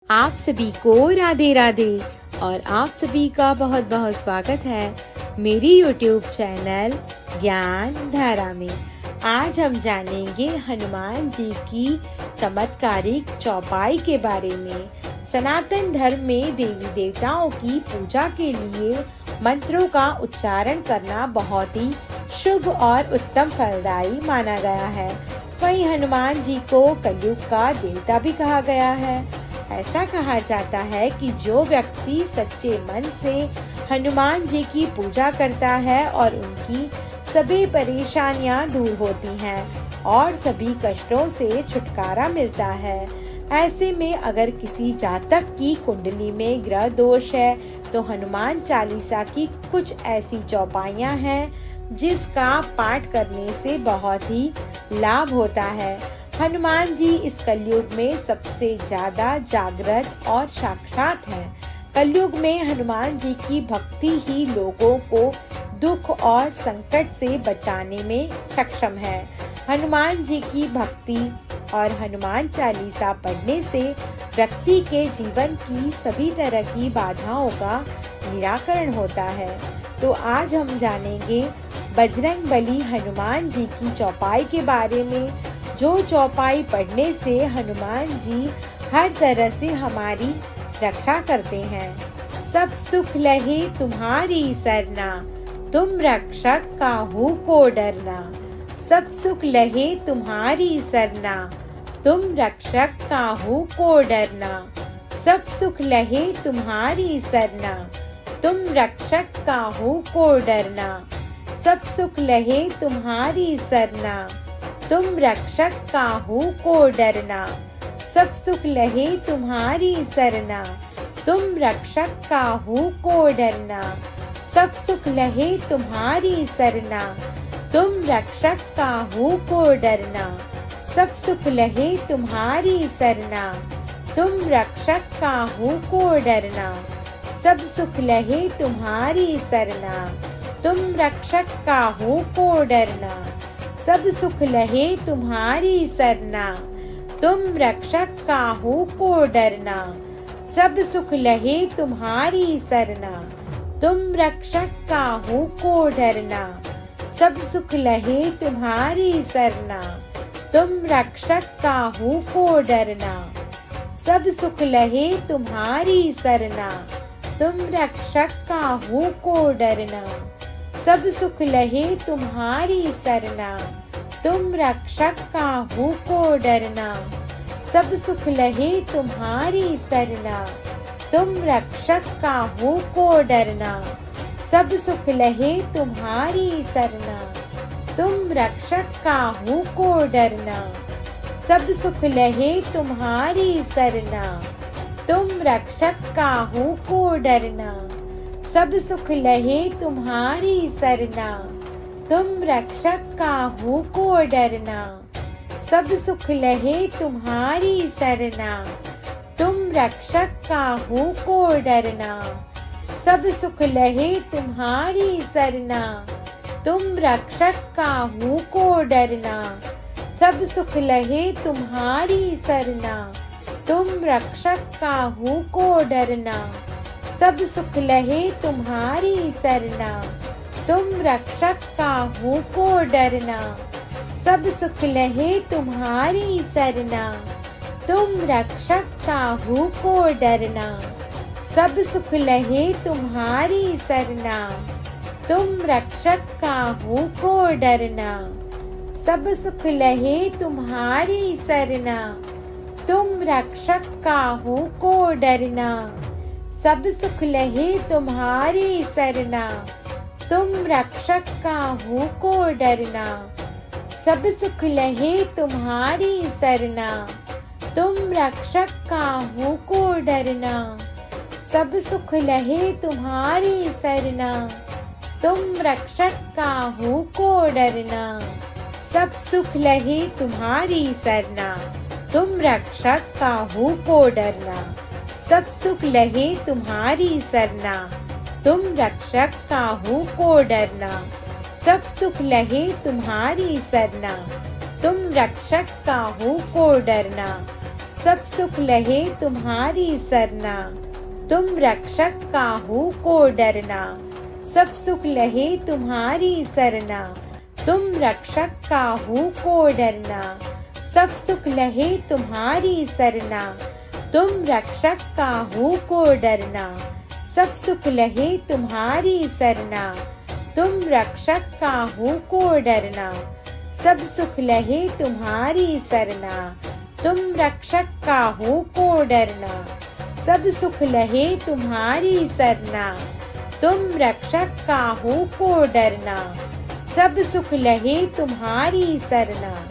आप सभी को राधे राधे और आप सभी का बहुत बहुत स्वागत है मेरी YouTube चैनल ज्ञान धारा में। आज हम जानेंगे हनुमान जी की चमत्कारिक चौपाई के बारे में। सनातन धर्म में देवी देवताओं की पूजा के लिए मंत्रों का उच्चारण करना बहुत ही शुभ और उत्तम फलदायी माना गया है। वहीं हनुमान जी को कलयुग का देवता भी कहा गया है। ऐसा कहा जाता है कि जो व्यक्ति सच्चे मन से हनुमान जी की पूजा करता है और उनकी सभी परेशानियां दूर होती हैं और सभी कष्टों से छुटकारा मिलता है। ऐसे में अगर किसी जातक की कुंडली में ग्रह दोष है तो हनुमान चालीसा की कुछ ऐसी चौपाइयां हैं जिसका पाठ करने से बहुत ही लाभ होता है। हनुमान जी इस कलयुग में सबसे ज्यादा जागृत और साक्षात हैं। कलयुग में हनुमान जी की भक्ति ही लोगों को दुख और संकट से बचाने में सक्षम है। हनुमान जी की भक्ति और हनुमान चालीसा पढ़ने से व्यक्ति के जीवन की सभी तरह की बाधाओं का निराकरण होता है। तो आज हम जानेंगे बजरंगबली हनुमान जी की चौपाई के बारे में, जो चौपाई पढ़ने से हनुमान जी हर तरह से हमारी रक्षा करते हैं। सब सुख लहे तुम्हारी सरना, तुम रक्षक काहू को डरना। सब सुख लहे तुम्हारी सरना, तुम रक्षक काहू को डरना। सब सुख लहे तुम्हारी सरना, तुम रक्षक काहू को डरना। सब सुख लहे तुम्हारी सरना, तुम रक्षक काहू को डरना। सब सुख लहे तुम्हारी सरना, तुम रक्षक काहू को डरना। सब सुख लहे तुम्हारी सरना, तुम रक्षक काहू को डरना। सब सुख लहे तुम्हारी सरना, तुम रक्षक काहू को डरना। सब सुख लहे तुम्हारी सरना, तुम रक्षक काहू को डरना। सब सुख लहे तुम्हारी सरना, तुम रक्षक काहू को डरना। सब सुख लहे तुम्हारी सरना, तुम रक्षक काहू को डरना। सब सुख लहे तुम्हारी सरना, तुम रक्षक काहू को डरना। सब सुख लहे तुम्हारी सरना, तुम रक्षक काहू को डरना। सब सुख लहे तुम्हारी सरना, तुम रक्षक काहू को डरना। सब सुख लहे तुम्हारी सरना, तुम रक्षक काहू को डरना। सब सुख लहे तुम्हारी सरना, तुम रक्षक काहू को डरना। सब सुख लहे तुम्हारी सरना, तुम रक्षक काहू को डरना। सब सुख लहे तुम्हारी सरना, तुम रक्षक काहू को डरना। सब सुख लहे तुम्हारी सरना, तुम रक्षक काहू को डरना। सब सुख लहे तुम्हारी सरना, तुम रक्षक काहू को डरना। सब सुख लहे तुम्हारी सरना, तुम रक्षक काहू को डरना। सब सुख लहे तुम्हारी सरना, तुम रक्षक काहू को डरना। सब सुख लहे तुम्हारी सरना, तुम रक्षक काहू को डरना। सब सुख लहे तुम्हारी सरना, तुम रक्षक काहू को डरना। सब सुख लहे तुम्हारी सरना, तुम रक्षक काहू को डरना। सब सुख लहे तुम्हारी सरना, तुम रक्षक काहू को डरना। सब सुख लहे तुम्हारी सरना, तुम रक्षक काहू को डरना। सब सुख लहे तुम्हारी सरना, तुम रक्षक काहू को डरना। सब सुख लहे तुम्हारी सरना, तुम रक्षक काहू को डरना। सब सुख लहे तुम्हारी सरना, तुम रक्षक काहू को डरना। सब सुख लहे तुम्हारी सरना, तुम रक्षक काहू को डरना। सब सुख लहे तुम्हारी सरना, तुम रक्षक काहू को डरना। सब सुख लहे तुम्हारी सरना, तुम रक्षक काहू को डरना। सब सुख लहे तुम्हारी सरना, तुम रक्षक काहू को डरना। सब सुख लहे तुम्हारी सरना, तुम रक्षक काहू को डरना। सब सुख लहे तुम्हारी सरना, तुम रक्षक काहू को डरना। सब सुख लहे तुम्हारी सरना, तुम रक्षक काहू को डरना। सब सुख लहे तुम्हारी सरना,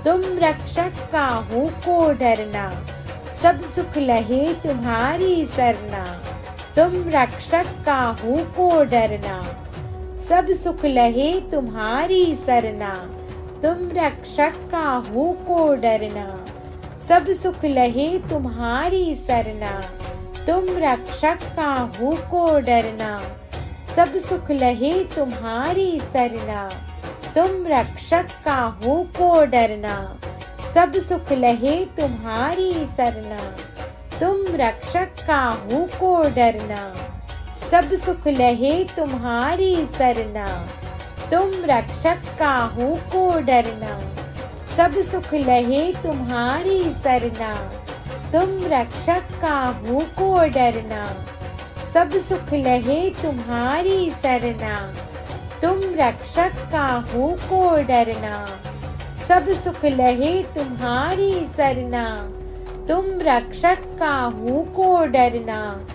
तुम रक्षक काहू को डरना। सब सुख लहे तुम्हारी सरना, तुम रक्षक काहू को डरना। सब सुख लहे तुम्हारी सरना, तुम रक्षक काहू को डरना। सब सुख लहे तुम्हारी सरना, तुम रक्षक काहू को डरना। सब सुख लहे तुम्हारी सरना, तुम रक्षक काहू को डरना। सब सुख लहे तुम्हारी सरना, तुम रक्षक काहू को डरना। सब सुख लहे तुम्हारी सरना, तुम रक्षक काहू को डरना। सब सुख लहे तुम्हारी सरना, तुम रक्षक काहू को डरना। सब सुख लहे तुम्हारी सरना, तुम रक्षक काहू को डरना। सब सुख लहे तुम्हारी सरना, तुम रक्षक काहू को डरना।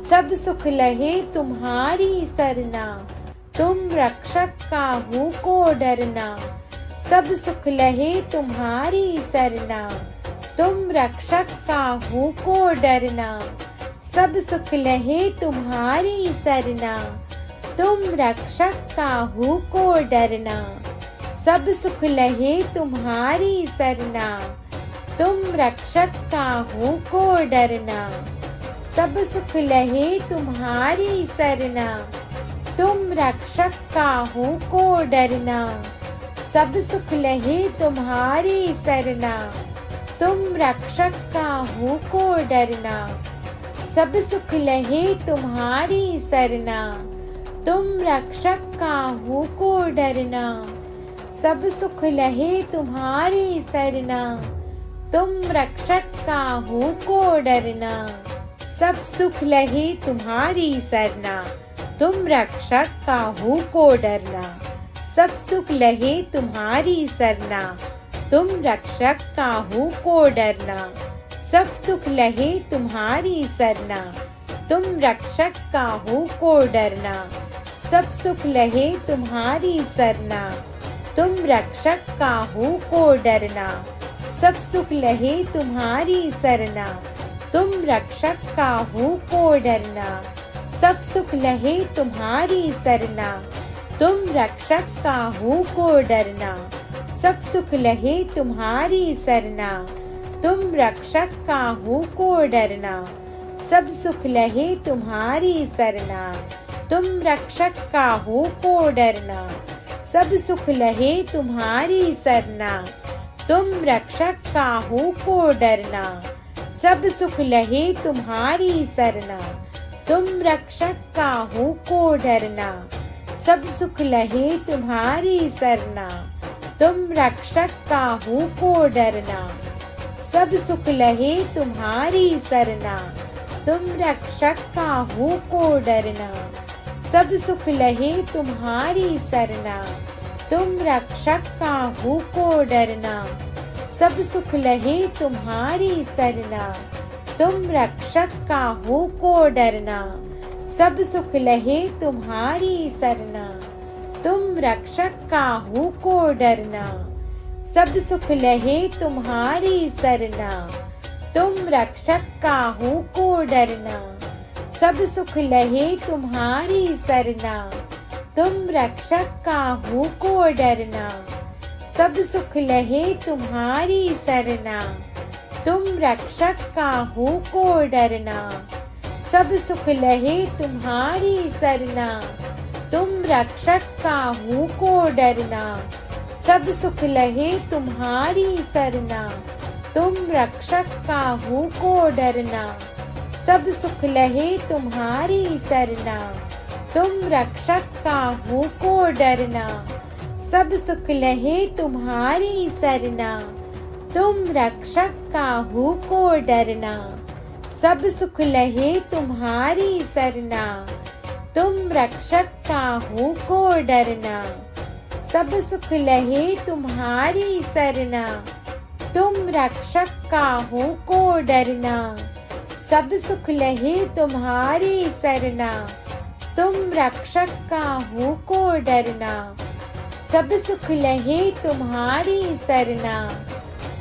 सब सुख लहे तुम्हारी सरना, तुम रक्षक काहू को डरना। सब सुख लहे तुम्हारी सरना, तुम रक्षक काहू को डरना। सब सुख लहे तुम्हारी सरना, तुम रक्षक काहू को डरना। सब सुख लहे तुम्हारी सरना, तुम रक्षक काहू को डरना। सब सुख लहे तुम्हारी सरना, तुम रक्षक काहू को डरना। सब सुख लहे तुम्हारी सरना, तुम रक्षक काहू को डरना। सब सुख लहे तुम्हारी सरना, तुम रक्षक काहू को डरना। सब सुख लहे तुम्हारी सरना, तुम रक्षक काहू को डरना। सब सुख लहे तुम्हारी सरना, तुम रक्षक काहू को डरना। सब सुख लहे तुम्हारी सरना, तुम रक्षक काहू को डरना। सब सुख लहे तुम्हारी सरना, तुम रक्षक काहू को डरना। सब सुख लहे तुम्हारी सरना, तुम रक्षक काहू को डरना। सब सुख लहे तुम्हारी सरना, तुम रक्षक काहू को डरना। सब सुख लहे तुम्हारी सरना, तुम रक्षक काहू को डरना। सब सुख लहे तुम्हारी सरना, तुम रक्षक काहू को डरना। सब सुख लहे तुम्हारी सरना, तुम रक्षक काहू को डरना। सब सुख लहे तुम्हारी सरना, तुम रक्षक काहू को डरना। सब सुख लहे तुम्हारी सरना, तुम रक्षक काहू को डरना। सब सुख लहे तुम्हारी सरना, तुम रक्षक काहू को डरना। सब सुख लहे तुम्हारी सरना, तुम रक्षक काहू को डरना। सब सुख लहे तुम्हारी सरना, तुम रक्षक काहू को डरना। सब सुख लहे तुम्हारी सरना, तुम रक्षक काहू को डरना। सब सुख लहे तुम्हारी सरना, तुम रक्षक काहू को डरना। सब सुख लहे तुम्हारी सरना, तुम रक्षक काहू को डरना। सब सुख लहे तुम्हारी सरना, तुम रक्षक काहू को डरना। सब सुख लहे तुम्हारी सरना, तुम रक्षक काहू को डरना। सब सुख लहे तुम्हारी सरना, तुम रक्षक काहू को डरना। सब सुख लहे तुम्हारी सरना, तुम रक्षक काहू को डरना, सब सुख लहे तुम्हारी सरना। तुम रक्षक काहू को डरना, सब सुख लहे तुम्हारी सरना। तुम रक्षक काहू को डरना, सब सुख लहे तुम्हारी सरना। तुम रक्षक काहू को डरना, सब सुख लहे तुम्हारी सरना। तुम रक्षक काहू को डरना, सब सुख लहे तुम्हारी सरना। तुम रक्षक काहू को डरना, सब सुख लहे तुम्हारी सरना।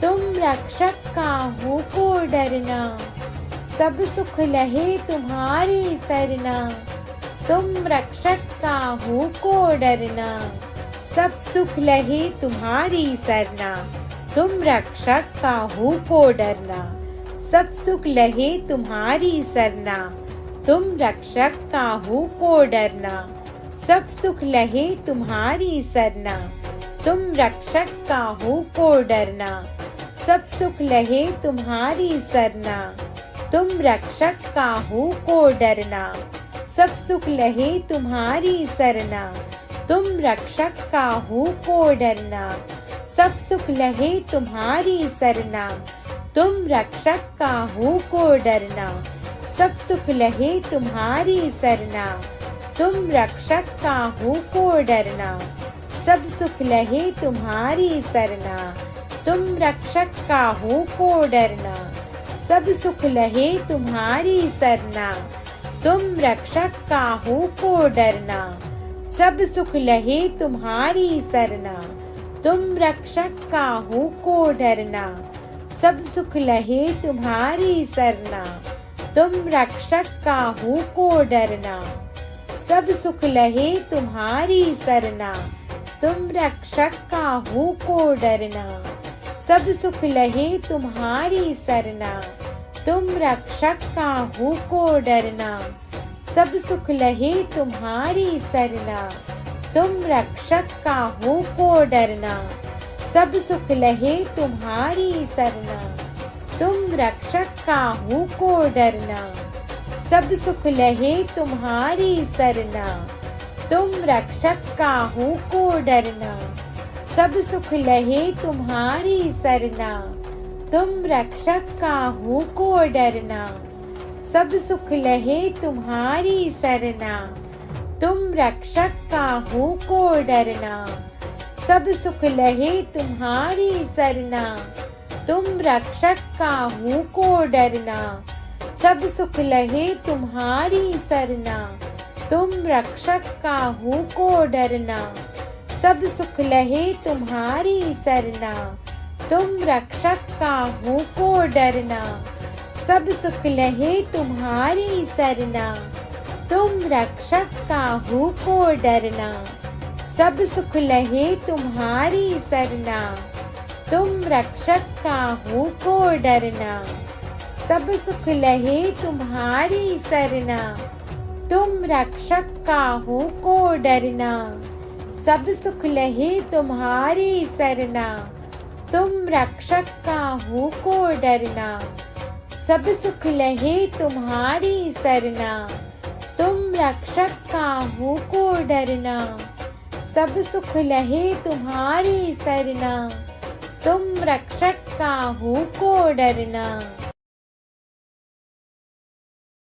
तुम रक्षक काहू को डरना, सब सुख लहे तुम्हारी सरना। तुम रक्षक काहू को डरना, सब सुख लहे तुम्हारी सरना। तुम रक्षक काहू को डरना, सब सुख लहे तुम्हारी सरना। तुम रक्षक काहू को डरना, सब सुख लहे तुम्हारी सरना। तुम रक्षक काहू को डरना, सब सुख लहे तुम्हारी सरना। तुम रक्षक काहू को डरना, सब सुख लहे तुम्हारी सरना। तुम रक्षक काहू को डरना, सब सुख लहे तुम्हारी सरना। तुम रक्षक काहू को डरना, सब सुख लहे तुम्हारी सरना। तुम रक्षक काहू को डरना, सब सुख लहे तुम्हारी सरना। तुम रक्षक काहू को डरना, सब सुख लहे तुम्हारी सरना। तुम रक्षक काहू को डरना, सब सुख लहे तुम्हारी सरना। तुम रक्षक काहू को डरना, सब सुख लहे तुम्हारी सरना। तुम रक्षक काहू को डरना, सब सुख लहे तुम्हारी सरना। तुम रक्षक काहू को डरना, सब सुख लहे तुम्हारी सरना। तुम रक्षक काहू को डरना, सब सुख लहे तुम्हारी सरना। तुम रक्षक काहू को डरना, सब सुख लहे तुम्हारी सरना। तुम रक्षक काहू को डरना, सब सुख लहे तुम्हारी सरना। तुम रक्षक काहू को डरना, सब सुख लहे तुम्हारी सरना। तुम रक्षक काहू को डरना, सब सुख लहे तुम्हारी सरना। तुम रक्षक काहू को डरना, सब सुख लहे तुम्हारी सरना। तुम रक्षक काहू को डरना, सब सुख लहे तुम्हारी सरना। तुम रक्षक काहू को डरना, सब सुख लहे तुम्हारी सरना। तुम रक्षक काहू को डरना, सब सुख लहे तुम्हारी सरना। तुम रक्षक काहू को डरना, सब सुख लहे तुम्हारी सरना। तुम रक्षक काहू को डरना, सब सुख लहे तुम्हारी सरना। तुम रक्षक काहू को डरना, सब सुख लहे तुम्हारी सरना। तुम रक्षक काहू को डरना, सब सुख लहे तुम्हारी सरना। तुम रक्षक काहू को डरना, सब सुख लहे तुम्हारी सरना। तुम रक्षक काहू को डरना।